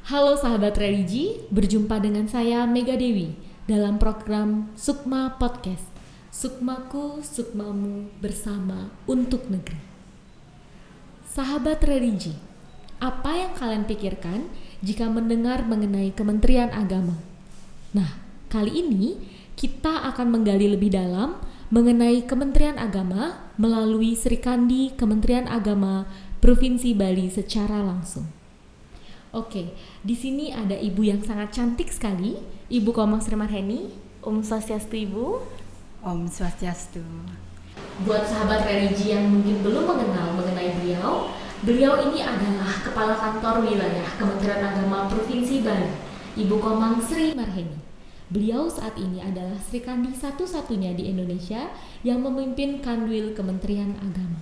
Halo sahabat religi, berjumpa dengan saya Mega Dewi dalam program Sukma Podcast. Sukmaku, sukmamu bersama untuk negeri. Sahabat religi, apa yang kalian pikirkan jika mendengar mengenai Kementerian Agama? Nah, kali ini kita akan menggali lebih dalam mengenai Kementerian Agama melalui Sri Kandi Kementerian Agama Provinsi Bali secara langsung. Oke, di sini ada ibu yang sangat cantik sekali, Ibu Komang Sri Marheni. Om Swastiastu Ibu. Om Swastiastu. Buat sahabat religi yang mungkin belum mengenal mengenai beliau ini adalah Kepala Kantor Wilayah Kementerian Agama Provinsi Bali, Ibu Komang Sri Marheni. Beliau saat ini adalah Sri Kandi satu-satunya di Indonesia yang memimpin Kanwil Kementerian Agama.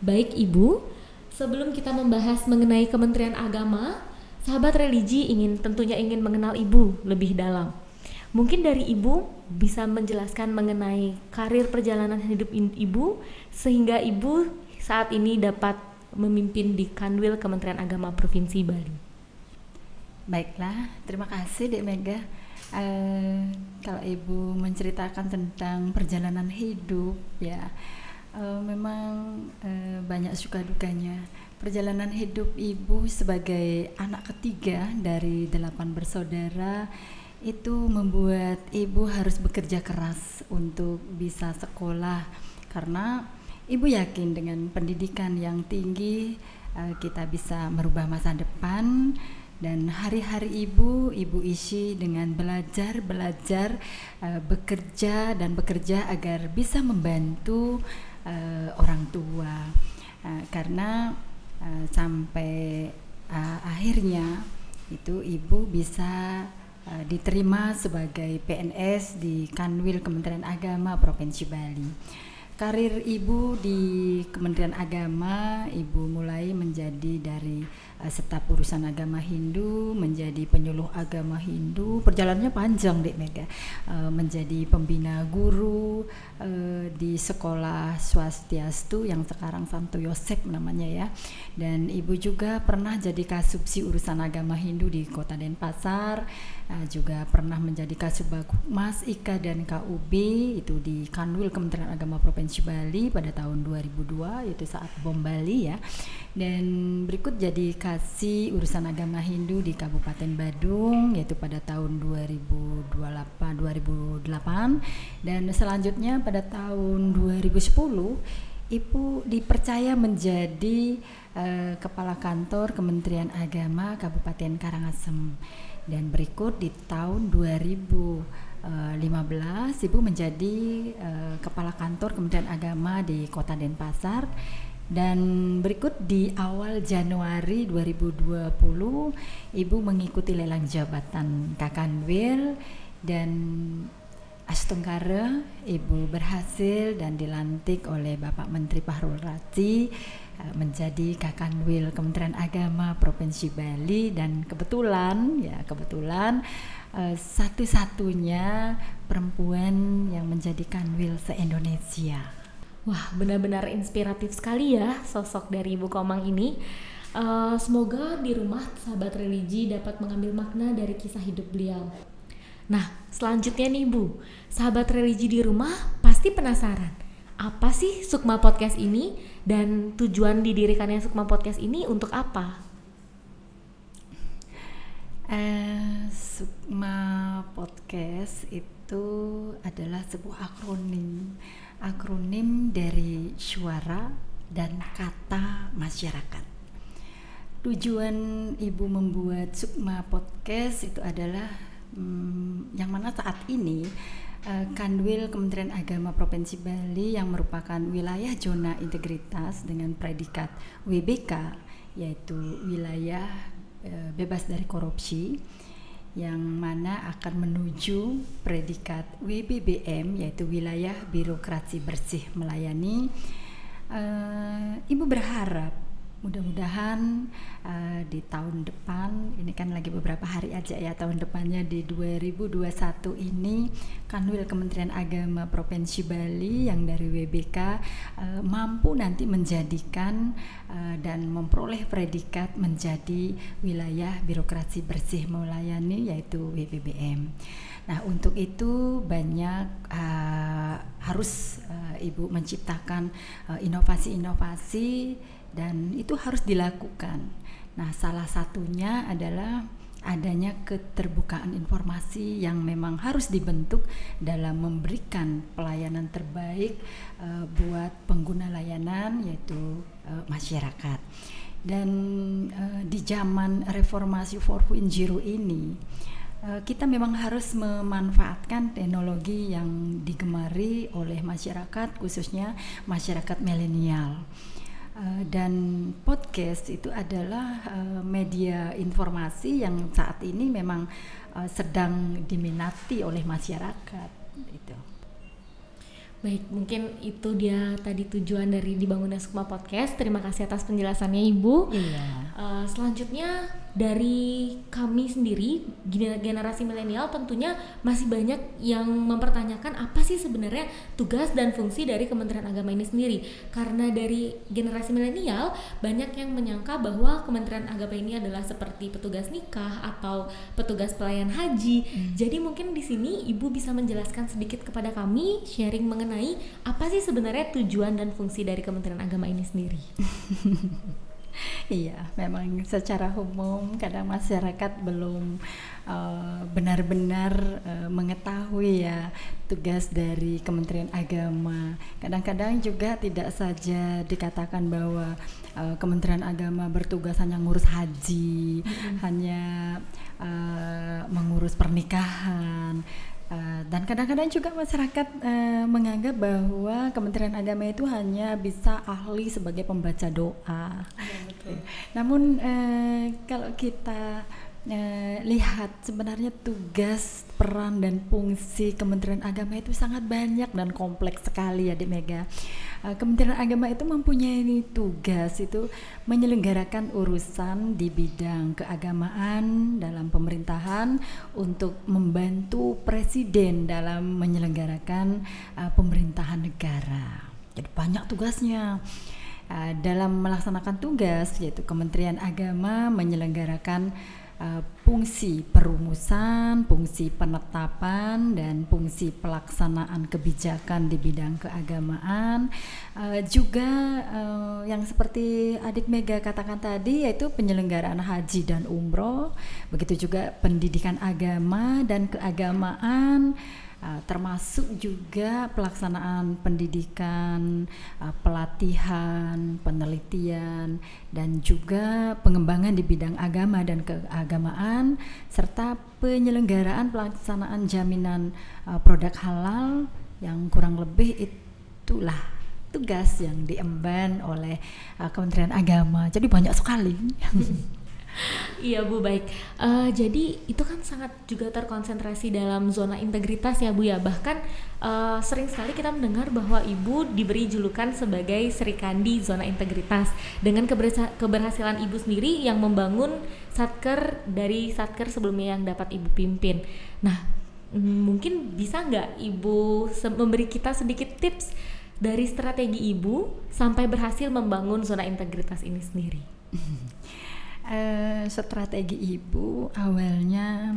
Baik Ibu, sebelum kita membahas mengenai Kementerian Agama, sahabat religi tentunya ingin mengenal Ibu lebih dalam. Mungkin dari Ibu bisa menjelaskan mengenai karir perjalanan hidup Ibu sehingga Ibu saat ini dapat memimpin di Kanwil Kementerian Agama Provinsi Bali. Baiklah, terima kasih Dek Mega. Kalau Ibu menceritakan tentang perjalanan hidup, ya memang banyak suka dukanya. Perjalanan hidup Ibu sebagai anak ketiga dari 8 bersaudara itu membuat Ibu harus bekerja keras untuk bisa sekolah, karena Ibu yakin dengan pendidikan yang tinggi kita bisa merubah masa depan. Dan hari-hari Ibu isi dengan belajar, bekerja agar bisa membantu orang tua, karena sampai akhirnya itu Ibu bisa diterima sebagai PNS di Kanwil Kementerian Agama Provinsi Bali. Karir Ibu di Kementerian Agama, Ibu mulai menjadi dari staf urusan agama Hindu, menjadi penyuluh agama Hindu. Perjalanannya panjang Dek Mega. Menjadi pembina guru di sekolah Swastiastu yang sekarang Santo Yosep namanya ya. Dan Ibu juga pernah jadi kasubsi urusan agama Hindu di Kota Denpasar. Juga pernah menjadi Kasubag Humas IKA dan KUB itu di Kanwil Kementerian Agama Provinsi Bali pada tahun 2002, itu saat bom Bali ya. Dan berikut jadi Kasih Urusan Agama Hindu di Kabupaten Badung yaitu pada tahun 2008 dan selanjutnya pada tahun 2010 Ibu dipercaya menjadi Kepala Kantor Kementerian Agama Kabupaten Karangasem. Dan berikut di tahun 2015 Ibu menjadi Kepala Kantor Kementerian Agama di Kota Denpasar. Dan berikut di awal Januari 2020 Ibu mengikuti lelang jabatan Kakanwil dan Astungkara Ibu berhasil dan dilantik oleh Bapak Menteri Fahrul Razi menjadi Kakanwil Kementerian Agama Provinsi Bali. Dan kebetulan satu-satunya perempuan yang menjadi Kanwil se-Indonesia. Wah, benar-benar inspiratif sekali ya sosok dari Ibu Komang ini. Semoga di rumah sahabat religi dapat mengambil makna dari kisah hidup beliau. Nah, selanjutnya nih Bu, sahabat religi di rumah pasti penasaran, apa sih Sukma Podcast ini dan tujuan didirikannya Sukma Podcast ini untuk apa? Sukma Podcast itu adalah sebuah akronim dari suara dan kata masyarakat. Tujuan Ibu membuat Sukma Podcast itu adalah yang mana saat ini Kanwil Kementerian Agama Provinsi Bali yang merupakan wilayah zona integritas dengan predikat WBK, yaitu wilayah bebas dari korupsi, yang mana akan menuju predikat WBBM, yaitu wilayah birokrasi bersih melayani. Ibu berharap mudah-mudahan di tahun depan, ini kan lagi beberapa hari aja ya, tahun depannya di 2021 ini Kanwil Kementerian Agama Provinsi Bali yang dari WBK mampu nanti menjadikan dan memperoleh predikat menjadi wilayah birokrasi bersih melayani, yaitu WBBM. Nah, untuk itu banyak harus Ibu menciptakan inovasi-inovasi dan itu harus dilakukan. Nah, salah satunya adalah adanya keterbukaan informasi yang memang harus dibentuk dalam memberikan pelayanan terbaik buat pengguna layanan, yaitu masyarakat. Dan di zaman reformasi 4.0 ini kita memang harus memanfaatkan teknologi yang digemari oleh masyarakat, khususnya masyarakat milenial. Dan podcast itu adalah media informasi yang saat ini memang sedang diminati oleh masyarakat. Itu. Baik, mungkin itu dia tadi tujuan dari dibangunnya Sukma Podcast. Terima kasih atas penjelasannya Ibu. Iya. Selanjutnya dari kami sendiri, generasi milenial tentunya masih banyak yang mempertanyakan apa sih sebenarnya tugas dan fungsi dari Kementerian Agama ini sendiri. Karena dari generasi milenial banyak yang menyangka bahwa Kementerian Agama ini adalah seperti petugas nikah atau petugas pelayan haji. Jadi mungkin di sini Ibu bisa menjelaskan sedikit kepada kami, sharing mengenai apa sih sebenarnya tujuan dan fungsi dari Kementerian Agama ini sendiri. Iya, memang secara umum kadang masyarakat belum benar-benar mengetahui ya tugas dari Kementerian Agama. Kadang-kadang juga tidak saja dikatakan bahwa Kementerian Agama bertugas hanya ngurus haji, hanya mengurus pernikahan. Dan kadang-kadang juga masyarakat menganggap bahwa Kementerian Agama itu hanya bisa ahli sebagai pembaca doa. Ya, betul. Namun kalau kita lihat sebenarnya tugas, peran dan fungsi Kementerian Agama itu sangat banyak dan kompleks sekali ya, Adik Mega. Kementerian Agama itu mempunyai tugas itu menyelenggarakan urusan di bidang keagamaan dalam pemerintahan untuk membantu presiden dalam menyelenggarakan pemerintahan negara. Jadi banyak tugasnya. Dalam melaksanakan tugas, yaitu Kementerian Agama menyelenggarakan fungsi perumusan, fungsi penetapan, dan fungsi pelaksanaan kebijakan di bidang keagamaan. Juga yang seperti Adik Mega katakan tadi, yaitu penyelenggaraan haji dan umroh, begitu juga pendidikan agama dan keagamaan, termasuk juga pelaksanaan pendidikan, pelatihan, penelitian, dan juga pengembangan di bidang agama dan keagamaan, serta penyelenggaraan pelaksanaan jaminan produk halal yang kurang lebih itulah tugas yang diemban oleh Kementerian Agama. Jadi banyak sekali. Iya Bu, baik. Jadi itu kan sangat juga terkonsentrasi dalam zona integritas ya Bu ya. Bahkan sering sekali kita mendengar bahwa Ibu diberi julukan sebagai Serikandi Zona Integritas dengan keberhasilan Ibu sendiri yang membangun satker dari satker sebelumnya yang dapat Ibu pimpin. Nah, mungkin bisa nggak Ibu memberi kita sedikit tips dari strategi Ibu sampai berhasil membangun zona integritas ini sendiri? Strategi Ibu awalnya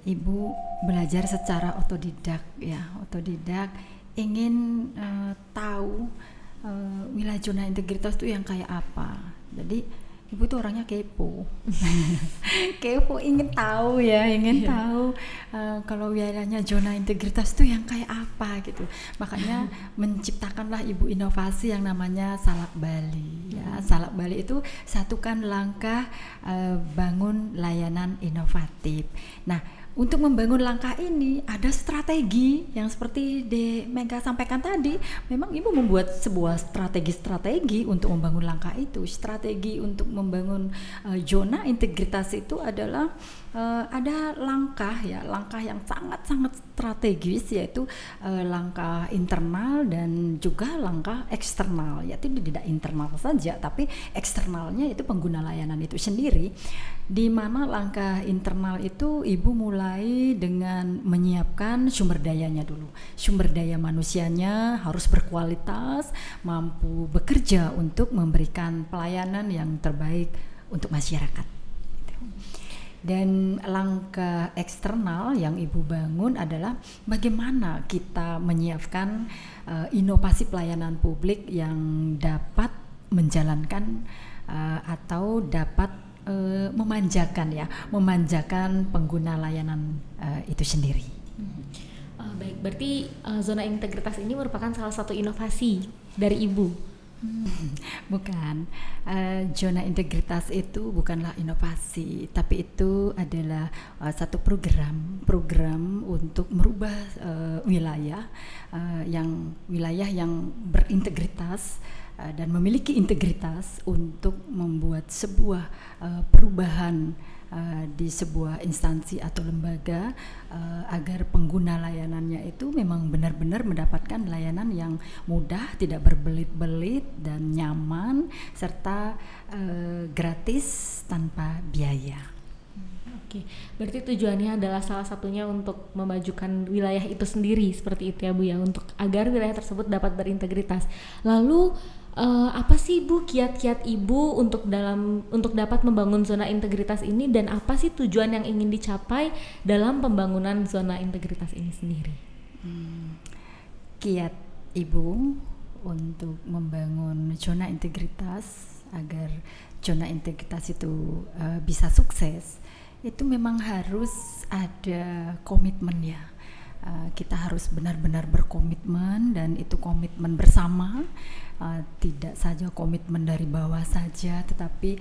Ibu belajar secara otodidak ya, otodidak ingin tahu wilayah zona integritas itu yang kayak apa. Jadi Ibu tuh orangnya kepo. Kepo, ingin tahu ya, ingin tahu kalau wilayahnya zona integritas itu yang kayak apa gitu. Makanya menciptakanlah Ibu inovasi yang namanya Salak Bali ya. Salak Bali itu satukan langkah bangun layanan inovatif. Nah, untuk membangun langkah ini ada strategi yang seperti Mega sampaikan tadi. Memang Ibu membuat sebuah strategi untuk membangun langkah itu. Strategi untuk membangun zona integritas itu adalah ada langkah yang sangat-sangat strategis, yaitu langkah internal dan juga langkah eksternal, yaitu tidak internal saja tapi eksternalnya itu pengguna layanan itu sendiri. Di mana langkah internal itu ibu mulai dengan menyiapkan sumber dayanya dulu. Sumber daya manusianya harus berkualitas, mampu bekerja untuk memberikan pelayanan yang terbaik untuk masyarakat. Dan langkah eksternal yang ibu bangun adalah bagaimana kita menyiapkan inovasi pelayanan publik yang dapat menjalankan atau dapat memanjakan pengguna layanan itu sendiri. Baik, berarti zona integritas ini merupakan salah satu inovasi dari ibu. Bukan, zona integritas itu bukanlah inovasi, tapi itu adalah satu program untuk merubah wilayah yang berintegritas dan memiliki integritas untuk membuat sebuah perubahan di sebuah instansi atau lembaga agar pengguna layanannya itu memang benar-benar mendapatkan layanan yang mudah, tidak berbelit-belit dan nyaman, serta gratis tanpa biaya. Oke, berarti tujuannya adalah salah satunya untuk memajukan wilayah itu sendiri, seperti itu ya Bu ya, untuk agar wilayah tersebut dapat berintegritas. Lalu apa sih Bu kiat-kiat Ibu untuk dapat membangun zona integritas ini, dan apa sih tujuan yang ingin dicapai dalam pembangunan zona integritas ini sendiri? Kiat Ibu untuk membangun zona integritas agar zona integritas itu bisa sukses, itu memang harus ada komitmen ya. Kita harus benar-benar berkomitmen, dan itu komitmen bersama, tidak saja komitmen dari bawah saja, tetapi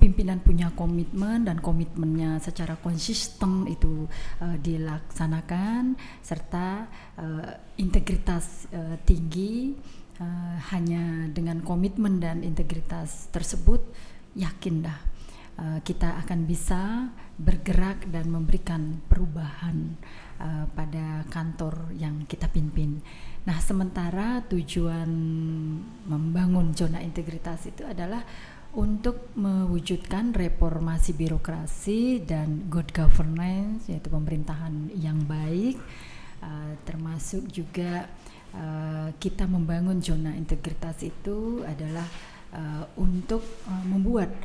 pimpinan punya komitmen dan komitmennya secara konsisten itu dilaksanakan, serta integritas tinggi. Hanya dengan komitmen dan integritas tersebut, yakinlah kita akan bisa bergerak dan memberikan perubahan pada kantor yang kita pimpin. Nah, sementara tujuan membangun zona integritas itu adalah untuk mewujudkan reformasi birokrasi dan good governance, yaitu pemerintahan yang baik, termasuk juga kita membangun zona integritas itu adalah untuk membuat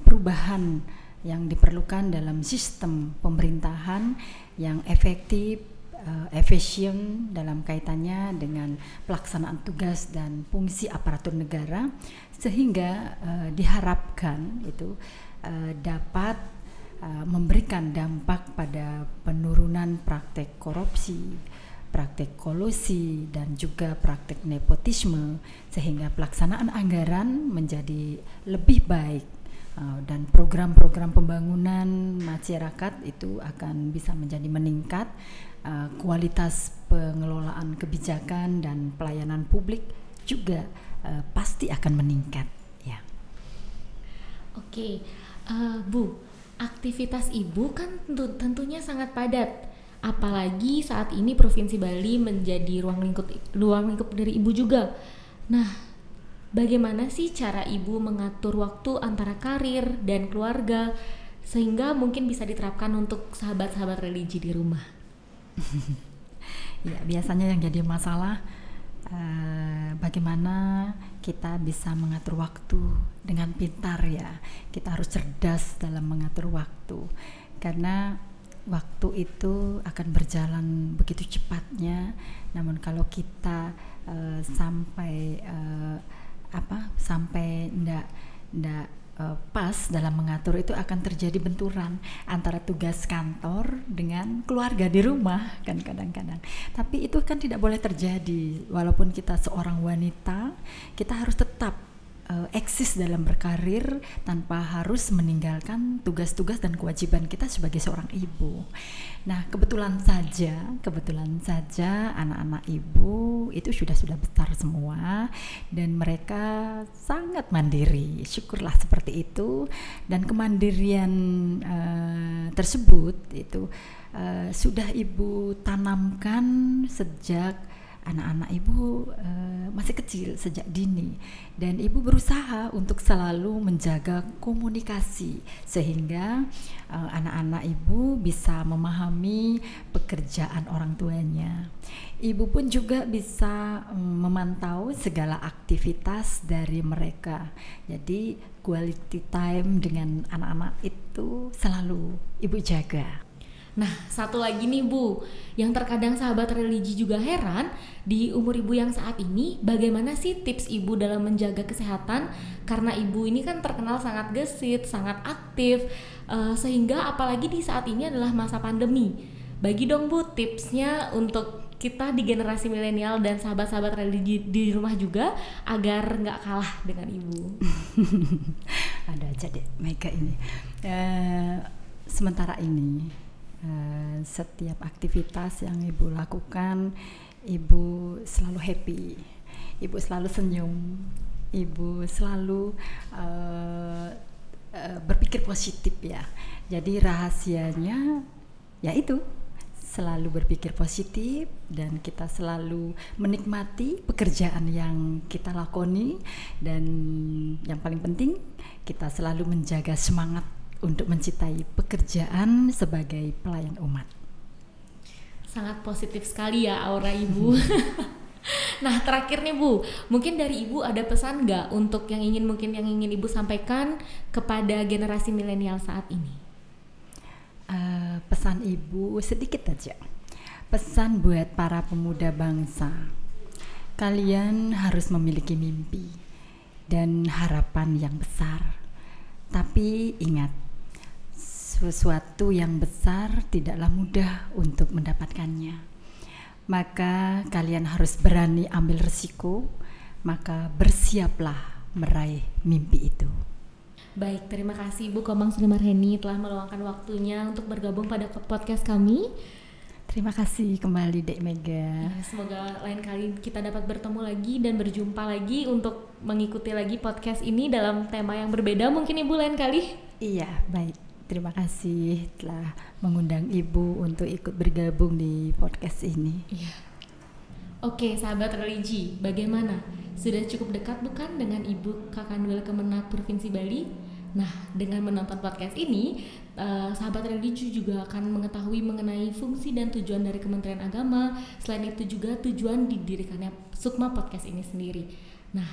perubahan yang diperlukan dalam sistem pemerintahan yang efektif, efisien dalam kaitannya dengan pelaksanaan tugas dan fungsi aparatur negara, sehingga diharapkan itu dapat memberikan dampak pada penurunan praktek korupsi, praktek kolusi, dan juga praktek nepotisme, sehingga pelaksanaan anggaran menjadi lebih baik, dan program-program pembangunan masyarakat itu akan bisa menjadi meningkat, kualitas pengelolaan kebijakan dan pelayanan publik juga pasti akan meningkat ya. Oke, Bu, aktivitas Ibu kan tentunya sangat padat. Apalagi saat ini Provinsi Bali menjadi ruang lingkup dari Ibu juga. Nah, bagaimana sih cara Ibu mengatur waktu antara karir dan keluarga sehingga mungkin bisa diterapkan untuk sahabat-sahabat religi di rumah? Ya, biasanya yang jadi masalah bagaimana kita bisa mengatur waktu dengan pintar ya. Kita harus cerdas dalam mengatur waktu, karena waktu itu akan berjalan begitu cepatnya. Namun kalau kita sampai ndak pas dalam mengatur, itu akan terjadi benturan antara tugas kantor dengan keluarga di rumah kan kadang-kadang. Tapi itu kan tidak boleh terjadi. Walaupun kita seorang wanita, kita harus tetap eksis dalam berkarir tanpa harus meninggalkan tugas-tugas dan kewajiban kita sebagai seorang ibu. Nah, kebetulan saja anak-anak ibu itu sudah besar semua dan mereka sangat mandiri. Syukurlah seperti itu, dan kemandirian tersebut itu sudah ibu tanamkan sejak anak-anak ibu masih kecil, sejak dini, dan ibu berusaha untuk selalu menjaga komunikasi sehingga anak-anak ibu bisa memahami pekerjaan orang tuanya. Ibu pun juga bisa memantau segala aktivitas dari mereka. Jadi quality time dengan anak-anak itu selalu ibu jaga. Nah, satu lagi nih Bu, yang terkadang sahabat religi juga heran, di umur ibu yang saat ini, bagaimana sih tips ibu dalam menjaga kesehatan? Karena ibu ini kan terkenal sangat gesit, sangat aktif, sehingga apalagi di saat ini adalah masa pandemi. Bagi dong Bu tipsnya untuk kita di generasi milenial dan sahabat-sahabat religi di rumah juga, agar nggak kalah dengan ibu. Ada aja deh Mega ini. Sementara ini, setiap aktivitas yang ibu lakukan, ibu selalu happy, ibu selalu senyum, ibu selalu berpikir positif ya. Jadi rahasianya yaitu selalu berpikir positif, dan kita selalu menikmati pekerjaan yang kita lakoni, dan yang paling penting kita selalu menjaga semangat untuk mencintai pekerjaan sebagai pelayan umat. Sangat positif sekali ya aura ibu. Nah, terakhir nih Bu, mungkin dari ibu ada pesan nggak untuk yang ingin ibu sampaikan kepada generasi milenial saat ini? Pesan ibu sedikit aja. Pesan buat para pemuda bangsa. Kalian harus memiliki mimpi dan harapan yang besar. Tapi ingat, sesuatu yang besar tidaklah mudah untuk mendapatkannya. Maka kalian harus berani ambil resiko, maka bersiaplah meraih mimpi itu. Baik, terima kasih Ibu Komang Sri Marheni telah meluangkan waktunya untuk bergabung pada podcast kami. Terima kasih kembali Dek Mega. Semoga lain kali kita dapat bertemu lagi dan berjumpa lagi untuk mengikuti lagi podcast ini dalam tema yang berbeda mungkin Ibu lain kali. Iya, baik. Terima kasih telah mengundang Ibu untuk ikut bergabung di podcast ini. Iya. Oke, sahabat religi, bagaimana? Sudah cukup dekat bukan dengan Ibu Kakanwil Kemenak Provinsi Bali? Nah, dengan menonton podcast ini, sahabat religi juga akan mengetahui mengenai fungsi dan tujuan dari Kementerian Agama. Selain itu juga tujuan didirikannya Sukma Podcast ini sendiri. Nah,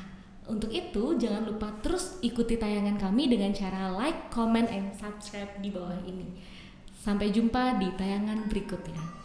untuk itu jangan lupa terus ikuti tayangan kami dengan cara like, comment, and subscribe di bawah ini. Sampai jumpa di tayangan berikutnya.